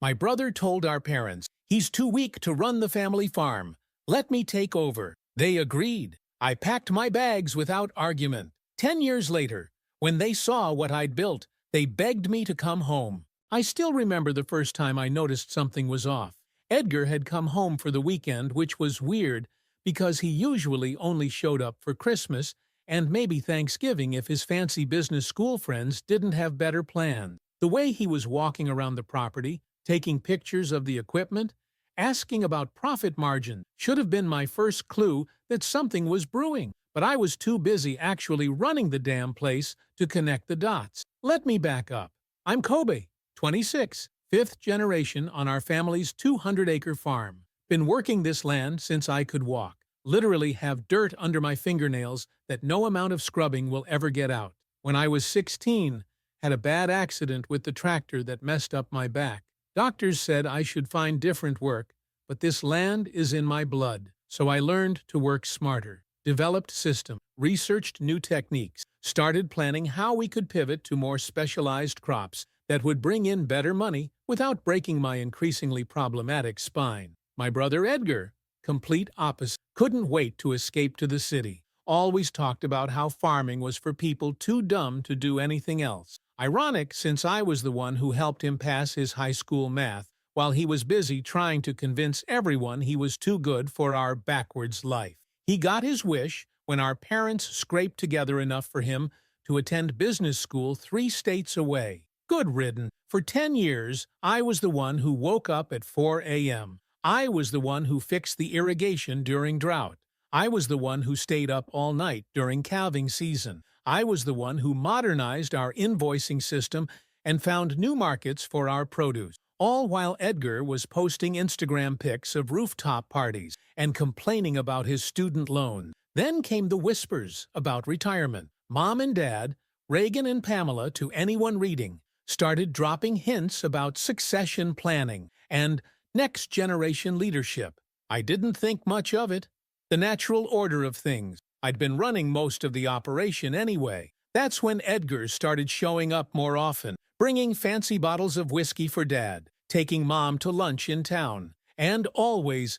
My brother told our parents, "He's too weak to run the family farm. Let me take over." They agreed. I packed my bags without argument. 10 years later, when they saw what I'd built, they begged me to come home. I still remember the first time I noticed something was off. Edgar had come home for the weekend, which was weird because he usually only showed up for Christmas and maybe Thanksgiving if his fancy business school friends didn't have better plans. The way he was walking around the property, taking pictures of the equipment, asking about profit margin should have been my first clue that something was brewing. But I was too busy actually running the damn place to connect the dots. Let me back up. I'm Kobe, 26, fifth generation on our family's 200-acre farm. Been working this land since I could walk. Literally have dirt under my fingernails that no amount of scrubbing will ever get out. When I was 16, had a bad accident with the tractor that messed up my back. Doctors said I should find different work, but this land is in my blood. So I learned to work smarter, developed system, researched new techniques, started planning how we could pivot to more specialized crops that would bring in better money without breaking my increasingly problematic spine. My brother Edgar, complete opposite, couldn't wait to escape to the city. Always talked about how farming was for people too dumb to do anything else. Ironic, since I was the one who helped him pass his high school math, while he was busy trying to convince everyone he was too good for our backwards life. He got his wish when our parents scraped together enough for him to attend business school 3 states away. Good riddance. For 10 years, I was the one who woke up at 4 a.m. I was the one who fixed the irrigation during drought. I was the one who stayed up all night during calving season. I was the one who modernized our invoicing system and found new markets for our produce. All while Edgar was posting Instagram pics of rooftop parties and complaining about his student loan. Then came the whispers about retirement. Mom and Dad, Reagan and Pamela, to anyone reading, started dropping hints about succession planning and next-generation leadership. I didn't think much of it. The natural order of things. I'd been running most of the operation anyway. That's when Edgar started showing up more often, bringing fancy bottles of whiskey for Dad, taking Mom to lunch in town, and always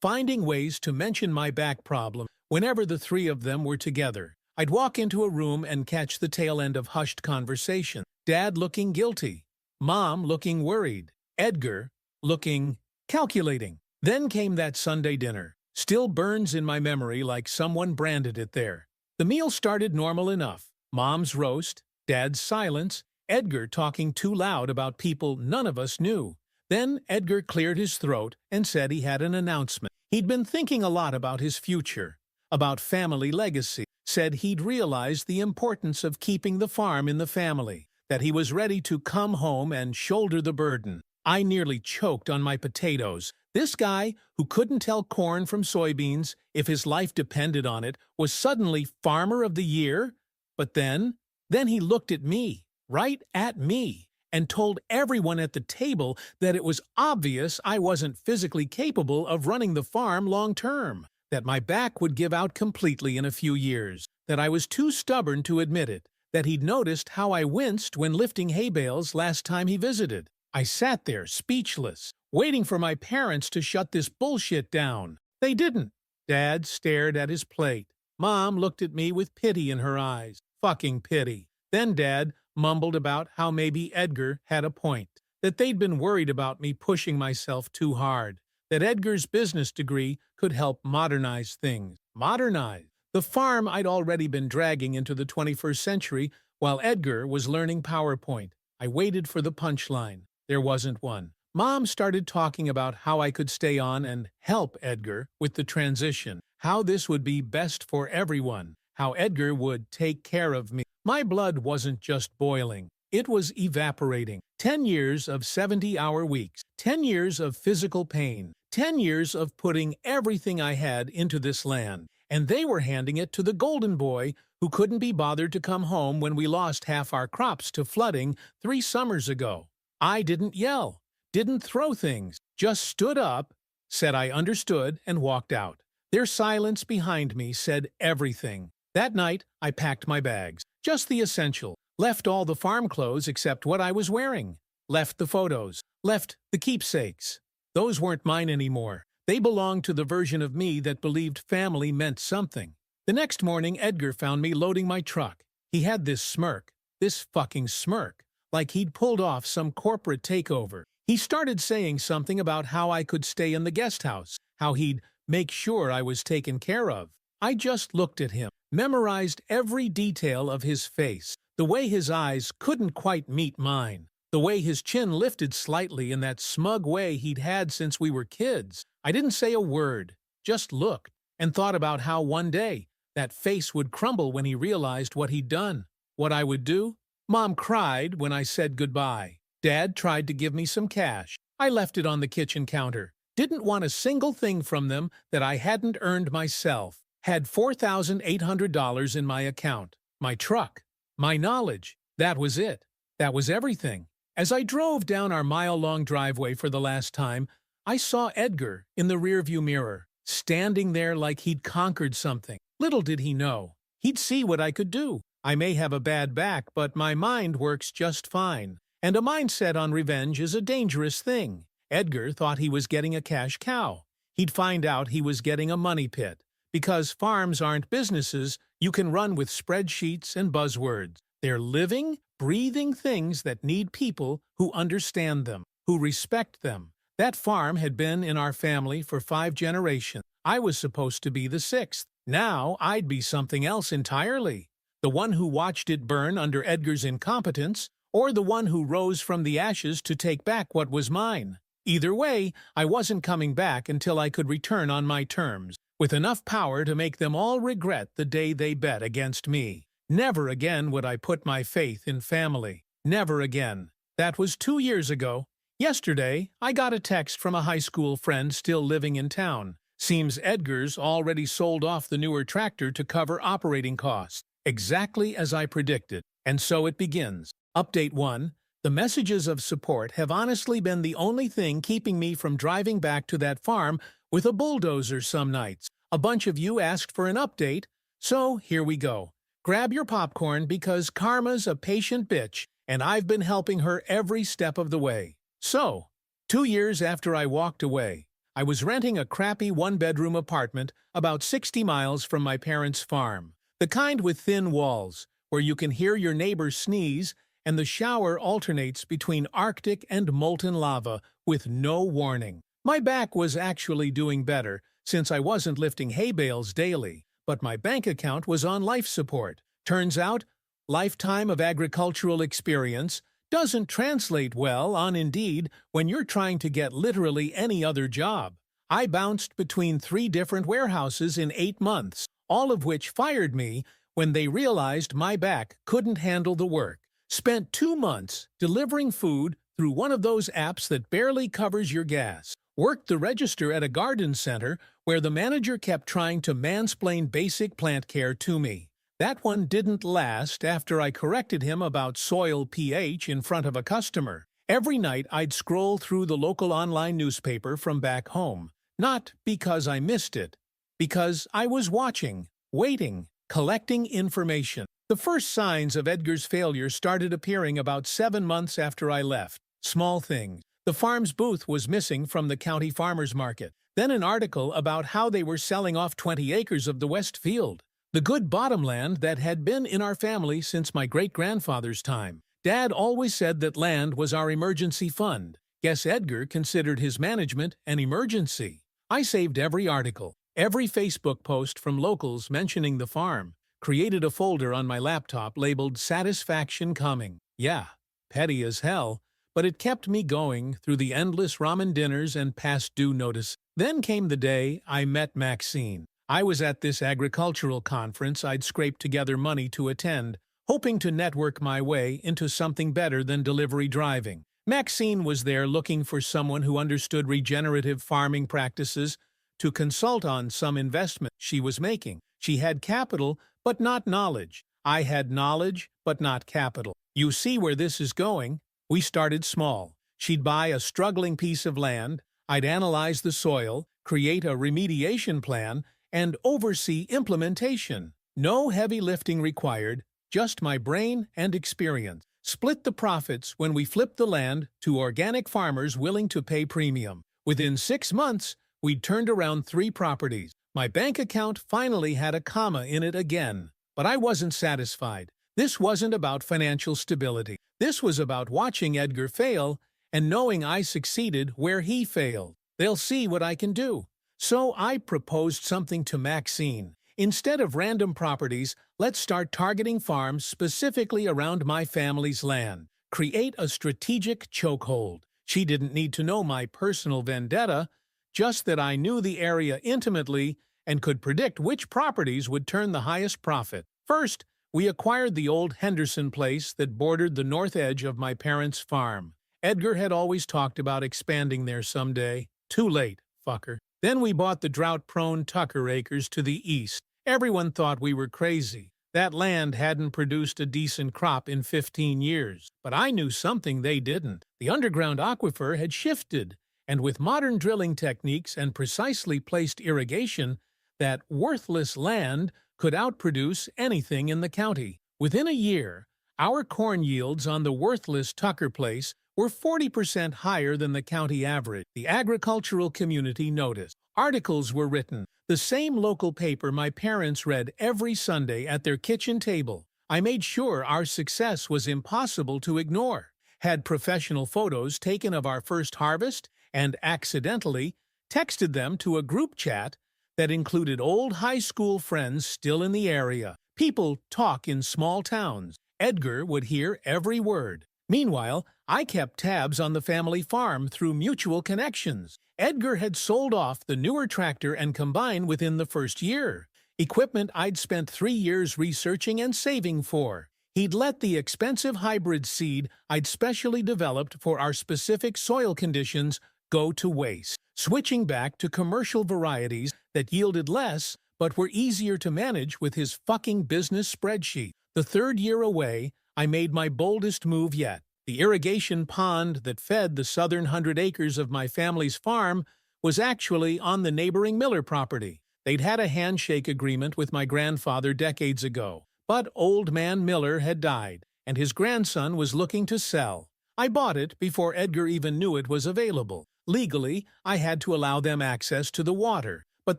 finding ways to mention my back problem whenever the 3 of them were together. I'd walk into a room and catch the tail end of hushed conversation. Dad looking guilty, Mom looking worried, Edgar looking calculating. Then came that Sunday dinner. Still burns in my memory like someone branded it there. The meal started normal enough. Mom's roast, Dad's silence, Edgar talking too loud about people none of us knew. Then Edgar cleared his throat and said he had an announcement. He'd been thinking a lot about his future, about family legacy, said he'd realized the importance of keeping the farm in the family, that he was ready to come home and shoulder the burden. I nearly choked on my potatoes. This guy, who couldn't tell corn from soybeans if his life depended on it, was suddenly Farmer of the Year? But then he looked at me, right at me, and told everyone at the table that it was obvious I wasn't physically capable of running the farm long-term, that my back would give out completely in a few years, that I was too stubborn to admit it, that he'd noticed how I winced when lifting hay bales last time he visited. I sat there, speechless, waiting for my parents to shut this bullshit down. They didn't. Dad stared at his plate. Mom looked at me with pity in her eyes. Fucking pity. Then Dad mumbled about how maybe Edgar had a point, that they'd been worried about me pushing myself too hard, that Edgar's business degree could help modernize things. Modernize? The farm I'd already been dragging into the 21st century while Edgar was learning PowerPoint. I waited for the punchline. There wasn't one. Mom started talking about how I could stay on and help Edgar with the transition, how this would be best for everyone, how Edgar would take care of me. My blood wasn't just boiling, it was evaporating. 10 years of 70-hour weeks, 10 years of physical pain, 10 years of putting everything I had into this land, and they were handing it to the golden boy who couldn't be bothered to come home when we lost half our crops to flooding 3 summers ago. I didn't yell. Didn't throw things, just stood up, said I understood, and walked out. Their silence behind me said everything. That night, I packed my bags, just the essential, left all the farm clothes except what I was wearing, left the photos, Left the keepsakes. Those weren't mine anymore. They belonged to the version of me that believed family meant something. The next morning, Edgar found me loading my truck. He had this smirk, this fucking smirk, like he'd pulled off some corporate takeover. He started saying something about how I could stay in the guest house, how he'd make sure I was taken care of. I just looked at him, memorized every detail of his face, the way his eyes couldn't quite meet mine, the way his chin lifted slightly in that smug way he'd had since we were kids. I didn't say a word, just looked, and thought about how one day that face would crumble when he realized what he'd done. What I would do? Mom cried when I said goodbye. Dad tried to give me some cash. I left it on the kitchen counter. Didn't want a single thing from them that I hadn't earned myself. Had $4,800 in my account. My truck. My knowledge. That was it. That was everything. As I drove down our mile-long driveway for the last time, I saw Edgar in the rearview mirror, standing there like he'd conquered something. Little did he know. He'd see what I could do. I may have a bad back, but my mind works just fine. And a mindset on revenge is a dangerous thing. Edgar thought he was getting a cash cow. He'd find out he was getting a money pit. Because farms aren't businesses you can run with spreadsheets and buzzwords. They're living, breathing things that need people who understand them, who respect them. That farm had been in our family for 5 generations. I was supposed to be the 6th. Now I'd be something else entirely. The one who watched it burn under Edgar's incompetence, or the one who rose from the ashes to take back what was mine. Either way, I wasn't coming back until I could return on my terms, with enough power to make them all regret the day they bet against me. Never again would I put my faith in family. Never again. That was 2 years ago. Yesterday, I got a text from a high school friend still living in town. Seems Edgar's already sold off the newer tractor to cover operating costs. Exactly as I predicted. And so it begins. Update 1. The messages of support have honestly been the only thing keeping me from driving back to that farm with a bulldozer some nights. A bunch of you asked for an update, so here we go. Grab your popcorn because karma's a patient bitch, and I've been helping her every step of the way. So, 2 years after I walked away, I was renting a crappy one-bedroom apartment about 60 miles from my parents' farm. The kind with thin walls, where you can hear your neighbor sneeze, and the shower alternates between Arctic and molten lava with no warning. My back was actually doing better, since I wasn't lifting hay bales daily, but my bank account was on life support. Turns out, lifetime of agricultural experience doesn't translate well on Indeed when you're trying to get literally any other job. I bounced between 3 different warehouses in 8 months, all of which fired me when they realized my back couldn't handle the work. Spent 2 months delivering food through one of those apps that barely covers your gas. Worked the register at a garden center where the manager kept trying to mansplain basic plant care to me. That one didn't last after I corrected him about soil pH in front of a customer. Every night I'd scroll through the local online newspaper from back home. Not because I missed it, because I was watching, waiting, collecting information. The first signs of Edgar's failure started appearing about 7 months after I left. Small things. The farm's booth was missing from the county farmers market. Then an article about how they were selling off 20 acres of the West Field, the good bottomland that had been in our family since my great-grandfather's time. Dad always said that land was our emergency fund. Guess Edgar considered his management an emergency. I saved every article, every Facebook post from locals mentioning the farm, created a folder on my laptop labeled Satisfaction Coming. Yeah, petty as hell, but it kept me going through the endless ramen dinners and past due notice. Then came the day I met Maxine. I was at this agricultural conference I'd scraped together money to attend, hoping to network my way into something better than delivery driving. Maxine was there looking for someone who understood regenerative farming practices to consult on some investment she was making. She had capital, but not knowledge. I had knowledge, but not capital. You see where this is going? We started small. She'd buy a struggling piece of land, I'd analyze the soil, create a remediation plan, and oversee implementation. No heavy lifting required, just my brain and experience. split the profits when we flipped the land to organic farmers willing to pay premium. Within 6 months, we'd turned around 3 properties. My bank account finally had a comma in it again. But I wasn't satisfied. This wasn't about financial stability. This was about watching Edgar fail and knowing I succeeded where he failed. They'll see what I can do. So I proposed something to Maxine. Instead of random properties, let's start targeting farms specifically around my family's land. Create a strategic chokehold. She didn't need to know my personal vendetta, just that I knew the area intimately and could predict which properties would turn the highest profit. First, we acquired the old Henderson place that bordered the north edge of my parents' farm. Edgar had always talked about expanding there someday. Too late, fucker. Then we bought the drought-prone Tucker Acres to the east. Everyone thought we were crazy. That land hadn't produced a decent crop in 15 years. But I knew something they didn't. The underground aquifer had shifted, and with modern drilling techniques and precisely placed irrigation, that worthless land could outproduce anything in the county. Within a year, our corn yields on the worthless Tucker place were 40% higher than the county average. The agricultural community noticed. Articles were written. The same local paper my parents read every Sunday at their kitchen table. I made sure our success was impossible to ignore. Had professional photos taken of our first harvest and accidentally texted them to a group chat that included old high school friends still in the area. People talk in small towns. Edgar would hear every word. Meanwhile, I kept tabs on the family farm through mutual connections. Edgar had sold off the newer tractor and combine within the first year. Equipment I'd spent 3 years researching and saving for. He'd let the expensive hybrid seed I'd specially developed for our specific soil conditions go to waste, switching back to commercial varieties that yielded less but were easier to manage with his fucking business spreadsheet. The 3rd year away, I made my boldest move yet. The irrigation pond that fed the southern 100 acres of my family's farm was actually on the neighboring Miller property. They'd had a handshake agreement with my grandfather decades ago, but old man Miller had died, and his grandson was looking to sell. I bought it before Edgar even knew it was available. Legally, I had to allow them access to the water, but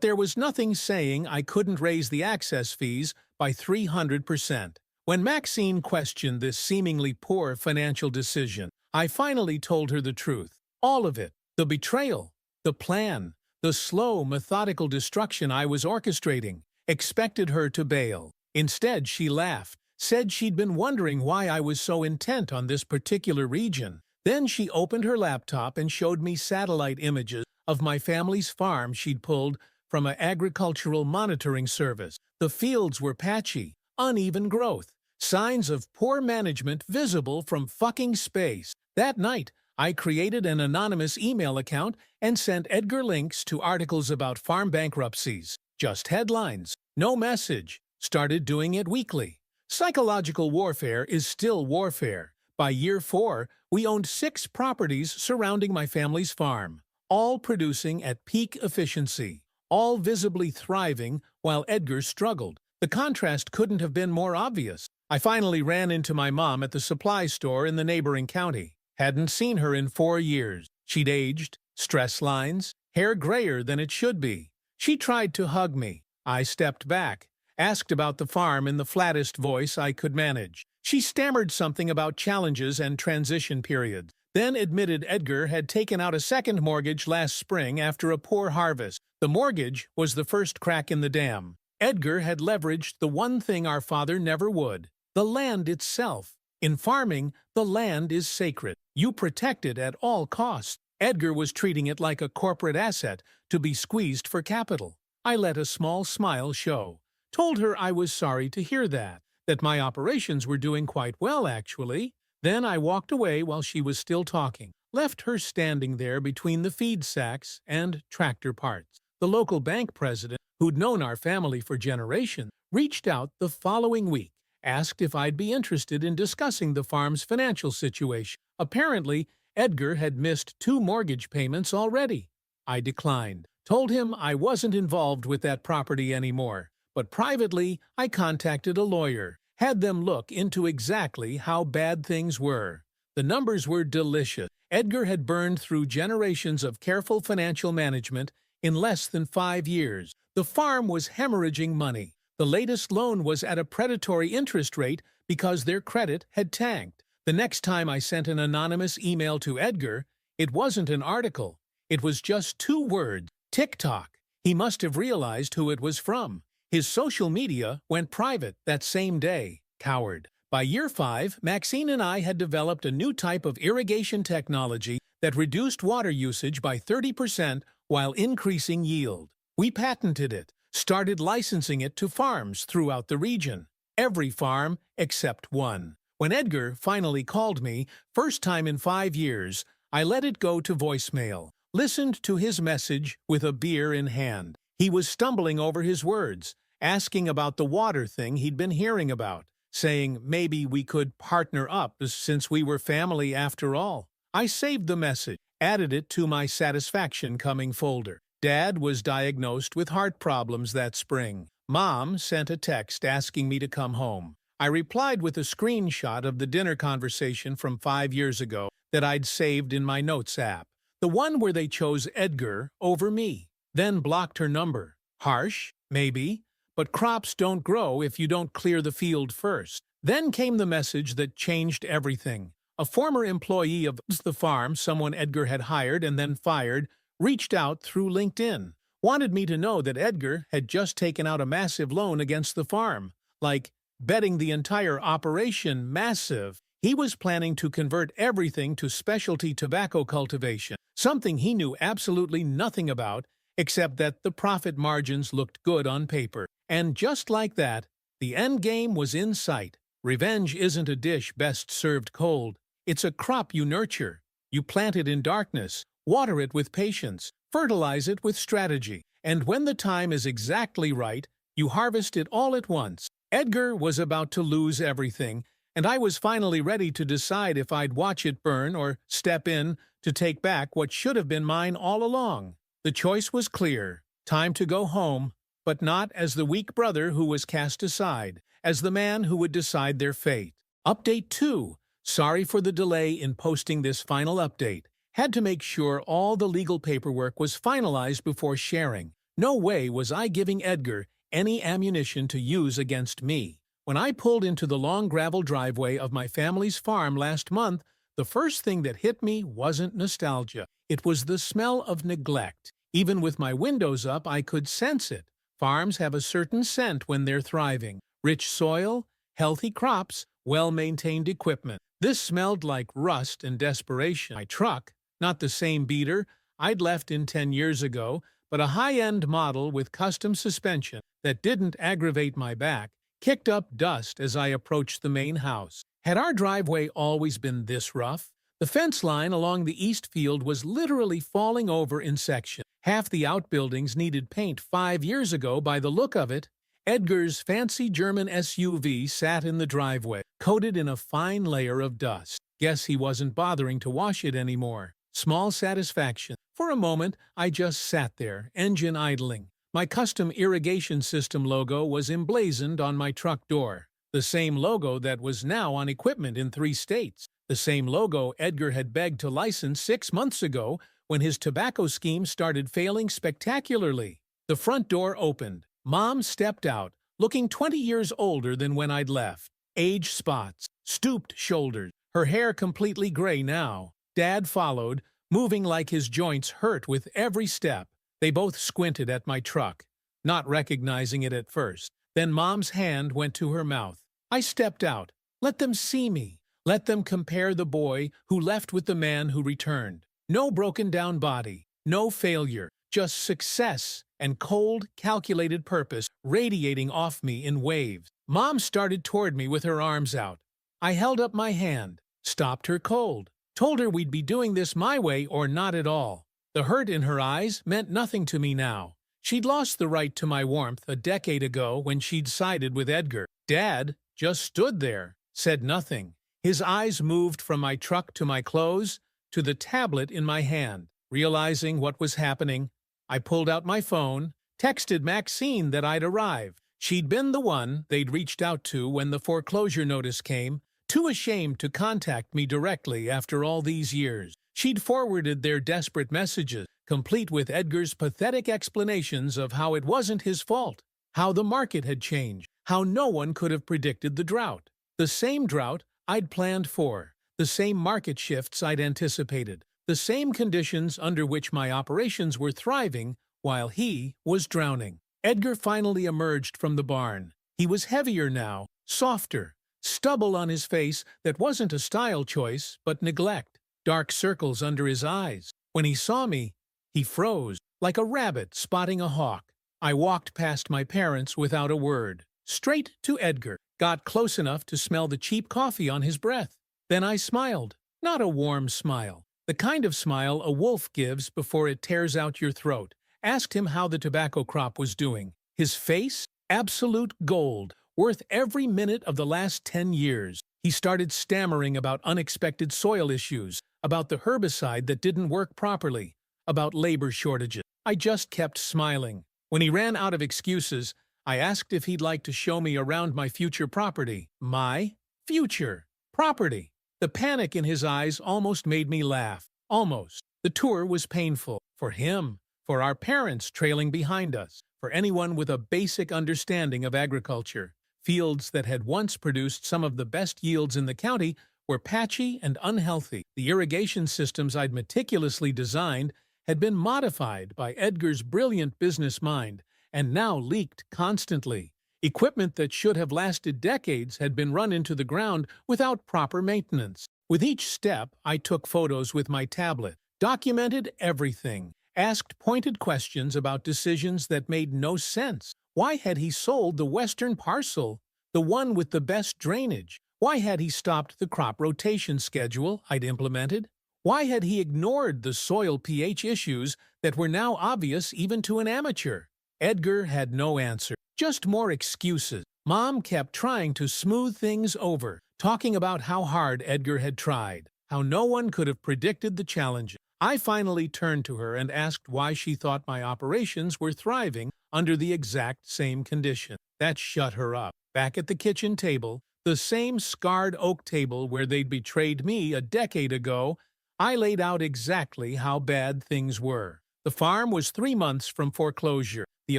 there was nothing saying I couldn't raise the access fees by 300%. When Maxine questioned this seemingly poor financial decision, I finally told her the truth. All of it. The betrayal, the plan, the slow, methodical destruction I was orchestrating. Expected her to bail. Instead, she laughed, said she'd been wondering why I was so intent on this particular region. Then she opened her laptop and showed me satellite images of my family's farm she'd pulled from an agricultural monitoring service. The fields were patchy, uneven growth. Signs of poor management visible from fucking space. That night, I created an anonymous email account and sent Edgar links to articles about farm bankruptcies. Just headlines, no message. Started doing it weekly. Psychological warfare is still warfare. By year 4, we owned 6 properties surrounding my family's farm, all producing at peak efficiency, all visibly thriving while Edgar struggled. The contrast couldn't have been more obvious. I finally ran into my mom at the supply store in the neighboring county. Hadn't seen her in 4 years. She'd aged, stress lines, hair grayer than it should be. She tried to hug me. I stepped back, asked about the farm in the flattest voice I could manage. She stammered something about challenges and transition periods, then admitted Edgar had taken out a second mortgage last spring after a poor harvest. The mortgage was the first crack in the dam. Edgar had leveraged the one thing our father never would. The land itself. In farming, the land is sacred. You protect it at all costs. Edgar was treating it like a corporate asset to be squeezed for capital. I let a small smile show. Told her I was sorry to hear that my operations were doing quite well, actually. Then I walked away while she was still talking. Left her standing there between the feed sacks and tractor parts. The local bank president, who'd known our family for generations, reached out the following week. Asked if I'd be interested in discussing the farm's financial situation. Apparently, Edgar had missed 2 mortgage payments already. I declined. Told him I wasn't involved with that property anymore. But privately, I contacted a lawyer. had them look into exactly how bad things were. The numbers were delicious. Edgar had burned through generations of careful financial management in less than 5 years. The farm was hemorrhaging money. The latest loan was at a predatory interest rate because their credit had tanked. The next time I sent an anonymous email to Edgar, it wasn't an article. It was just 2 words, TikTok. He must have realized who it was from. His social media went private that same day. Coward. By year 5, Maxine and I had developed a new type of irrigation technology that reduced water usage by 30% while increasing yield. We patented it, started licensing it to farms throughout the region. Every farm except one. When Edgar finally called me, first time in 5 years, I let it go to voicemail, listened to his message with a beer in hand. He was stumbling over his words, asking about the water thing he'd been hearing about, saying maybe we could partner up since we were family after all. I saved the message, added it to my satisfaction coming folder. Dad was diagnosed with heart problems that spring. Mom sent a text asking me to come home. I replied with a screenshot of the dinner conversation from 5 years ago that I'd saved in my notes app, the one where they chose Edgar over me. Then blocked her number. Harsh, maybe, but crops don't grow if you don't clear the field first. Then came the message that changed everything. A former employee of the farm, someone Edgar had hired and then fired, reached out through LinkedIn, wanted me to know that Edgar had just taken out a massive loan against the farm, like betting the entire operation massive. He was planning to convert everything to specialty tobacco cultivation, something he knew absolutely nothing about, except that the profit margins looked good on paper. And just like that, the end game was in sight. Revenge isn't a dish best served cold. It's a crop you nurture. You plant it in darkness, water it with patience, fertilize it with strategy, and when the time is exactly right, you harvest it all at once. Edgar was about to lose everything, and I was finally ready to decide if I'd watch it burn or step in to take back what should have been mine all along. The choice was clear. Time to go home, but not as the weak brother who was cast aside, as the man who would decide their fate. Update 2. Sorry for the delay in posting this final update. Had to make sure all the legal paperwork was finalized before sharing. No way was I giving Edgar any ammunition to use against me. When I pulled into the long gravel driveway of my family's farm last month, the first thing that hit me wasn't nostalgia. It was the smell of neglect. Even with my windows up, I could sense it. Farms have a certain scent when they're thriving. Rich soil, healthy crops, well-maintained equipment. This smelled like rust and desperation. My truck, not the same beater I'd left in 10 years ago, but a high-end model with custom suspension that didn't aggravate my back, kicked up dust as I approached the main house. Had our driveway always been this rough? The fence line along the east field was literally falling over in sections. Half the outbuildings needed paint 5 years ago by the look of it. Edgar's fancy German SUV sat in the driveway, coated in a fine layer of dust. Guess he wasn't bothering to wash it anymore. Small satisfaction. For a moment, I just sat there, engine idling. My custom irrigation system logo was emblazoned on my truck door. The same logo that was now on equipment in 3 states. The same logo Edgar had begged to license 6 months ago when his tobacco scheme started failing spectacularly. The front door opened. Mom stepped out, looking 20 years older than when I'd left. Age spots, stooped shoulders, her hair completely gray now. Dad followed, moving like his joints hurt with every step. They both squinted at my truck, not recognizing it at first. Then Mom's hand went to her mouth. I stepped out. Let them see me. Let them compare the boy who left with the man who returned. No broken down body, no failure, just success and cold, calculated purpose radiating off me in waves. Mom started toward me with her arms out. I held up my hand, stopped her cold, told her we'd be doing this my way or not at all. The hurt in her eyes meant nothing to me now. She'd lost the right to my warmth a decade ago when she'd sided with Edgar. Dad just stood there, said nothing. His eyes moved from my truck to my clothes, to the tablet in my hand. Realizing what was happening, I pulled out my phone, texted Maxine that I'd arrived. She'd been the one they'd reached out to when the foreclosure notice came, too ashamed to contact me directly after all these years. She'd forwarded their desperate messages, complete with Edgar's pathetic explanations of how it wasn't his fault, how the market had changed, how no one could have predicted the drought. The same drought I'd planned for, the same market shifts I'd anticipated, the same conditions under which my operations were thriving while he was drowning. Edgar finally emerged from the barn. He was heavier now, softer, stubble on his face that wasn't a style choice but neglect, dark circles under his eyes. When he saw me, he froze, like a rabbit spotting a hawk. I walked past my parents without a word, straight to Edgar, got close enough to smell the cheap coffee on his breath. Then I smiled, not a warm smile, the kind of smile a wolf gives before it tears out your throat. Asked him how the tobacco crop was doing. His face? Absolute gold, worth every minute of the last 10 years. He started stammering about unexpected soil issues, about the herbicide that didn't work properly, about labor shortages. I just kept smiling. When he ran out of excuses, I asked if he'd like to show me around my future property. My future property. The panic in his eyes almost made me laugh. Almost. The tour was painful. For him. For our parents trailing behind us. For anyone with a basic understanding of agriculture. Fields that had once produced some of the best yields in the county were patchy and unhealthy. The irrigation systems I'd meticulously designed had been modified by Edgar's brilliant business mind and now leaked constantly. Equipment that should have lasted decades had been run into the ground without proper maintenance. With each step, I took photos with my tablet, documented everything, asked pointed questions about decisions that made no sense. Why had he sold the western parcel, the one with the best drainage? Why had he stopped the crop rotation schedule I'd implemented? Why had he ignored the soil pH issues that were now obvious even to an amateur? Edgar had no answer, just more excuses. Mom kept trying to smooth things over, talking about how hard Edgar had tried, how no one could have predicted the challenges. I finally turned to her and asked why she thought my operations were thriving under the exact same condition. That shut her up. Back at the kitchen table, the same scarred oak table where they'd betrayed me a decade ago, I laid out exactly how bad things were. The farm was 3 months from foreclosure. The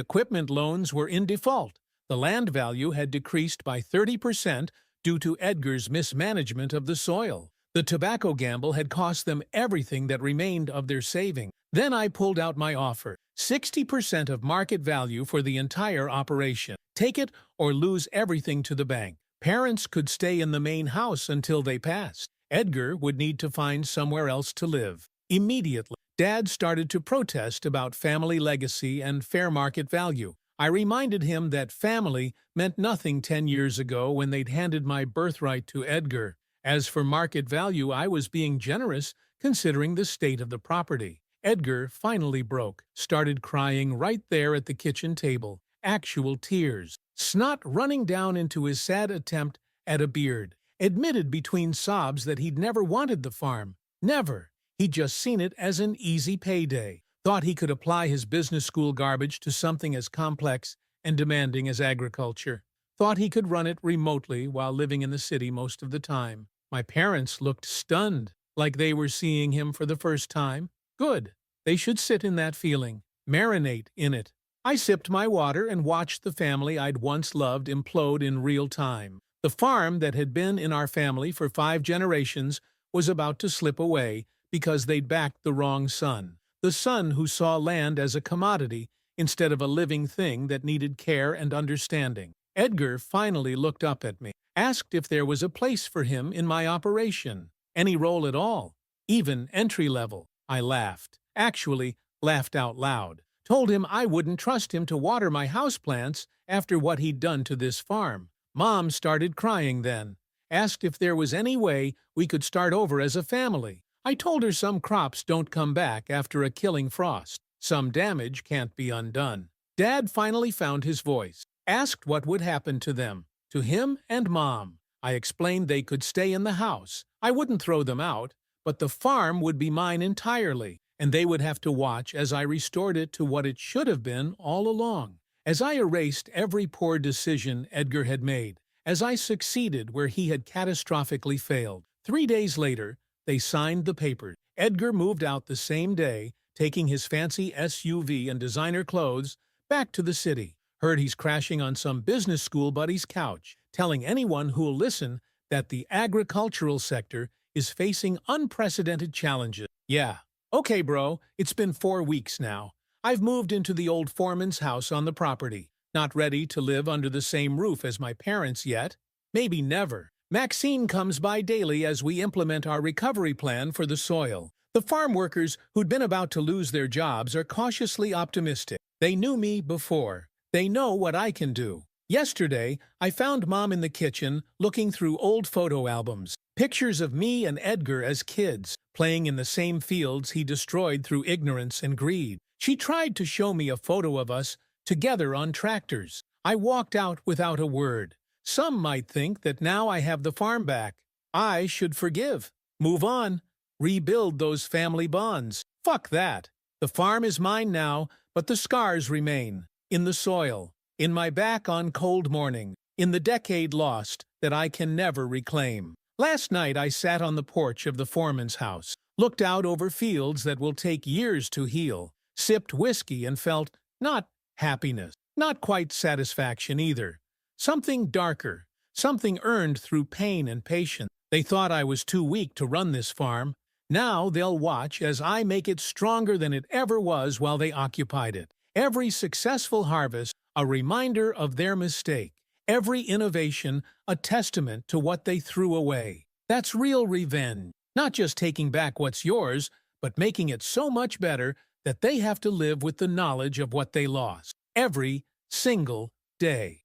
equipment loans were in default. The land value had decreased by 30% due to Edgar's mismanagement of the soil. The tobacco gamble had cost them everything that remained of their saving. Then I pulled out my offer, 60% of market value for the entire operation. Take it or lose everything to the bank. Parents could stay in the main house until they passed. Edgar would need to find somewhere else to live. Immediately, Dad started to protest about family legacy and fair market value. I reminded him that family meant nothing 10 years ago when they'd handed my birthright to Edgar. As for market value, I was being generous, considering the state of the property. Edgar finally broke, started crying right there at the kitchen table. Actual tears. Snot running down into his sad attempt at a beard. Admitted between sobs that he'd never wanted the farm. Never. He'd just seen it as an easy payday. Thought he could apply his business school garbage to something as complex and demanding as agriculture. Thought he could run it remotely while living in the city most of the time. My parents looked stunned, like they were seeing him for the first time. Good. They should sit in that feeling. Marinate in it. I sipped my water and watched the family I'd once loved implode in real time. The farm that had been in our family for 5 generations was about to slip away because they'd backed the wrong son. The son who saw land as a commodity instead of a living thing that needed care and understanding. Edgar finally looked up at me, asked if there was a place for him in my operation. Any role at all, even entry level. I laughed. Actually, laughed out loud. Told him I wouldn't trust him to water my houseplants after what he'd done to this farm. Mom started crying then. Asked if there was any way we could start over as a family. I told her some crops don't come back after a killing frost. Some damage can't be undone. Dad finally found his voice. Asked what would happen to them. To him and Mom. I explained they could stay in the house. I wouldn't throw them out, but the farm would be mine entirely, and they would have to watch as I restored it to what it should have been all along. As I erased every poor decision Edgar had made, as I succeeded where he had catastrophically failed. 3 days later, they signed the papers. Edgar moved out the same day, taking his fancy SUV and designer clothes back to the city. Heard he's crashing on some business school buddy's couch, telling anyone who'll listen that the agricultural sector is facing unprecedented challenges. Yeah. Okay, bro, it's been 4 weeks now. I've moved into the old foreman's house on the property. Not ready to live under the same roof as my parents yet. Maybe never. Maxine comes by daily as we implement our recovery plan for the soil. The farm workers who'd been about to lose their jobs are cautiously optimistic. They knew me before. They know what I can do. Yesterday, I found Mom in the kitchen looking through old photo albums. Pictures of me and Edgar as kids, playing in the same fields he destroyed through ignorance and greed. She tried to show me a photo of us together on tractors. I walked out without a word. Some might think that now I have the farm back. I should forgive, move on, rebuild those family bonds. Fuck that. The farm is mine now, but the scars remain. In the soil, in my back on cold morning, in the decade lost that I can never reclaim. Last night I sat on the porch of the foreman's house, looked out over fields that will take years to heal, sipped whiskey and felt not happiness, not quite satisfaction either. Something darker, something earned through pain and patience. They thought I was too weak to run this farm. Now they'll watch as I make it stronger than it ever was while they occupied it. Every successful harvest, a reminder of their mistake. Every innovation, a testament to what they threw away. That's real revenge. Not just taking back what's yours, but making it so much better that they have to live with the knowledge of what they lost. Every single day.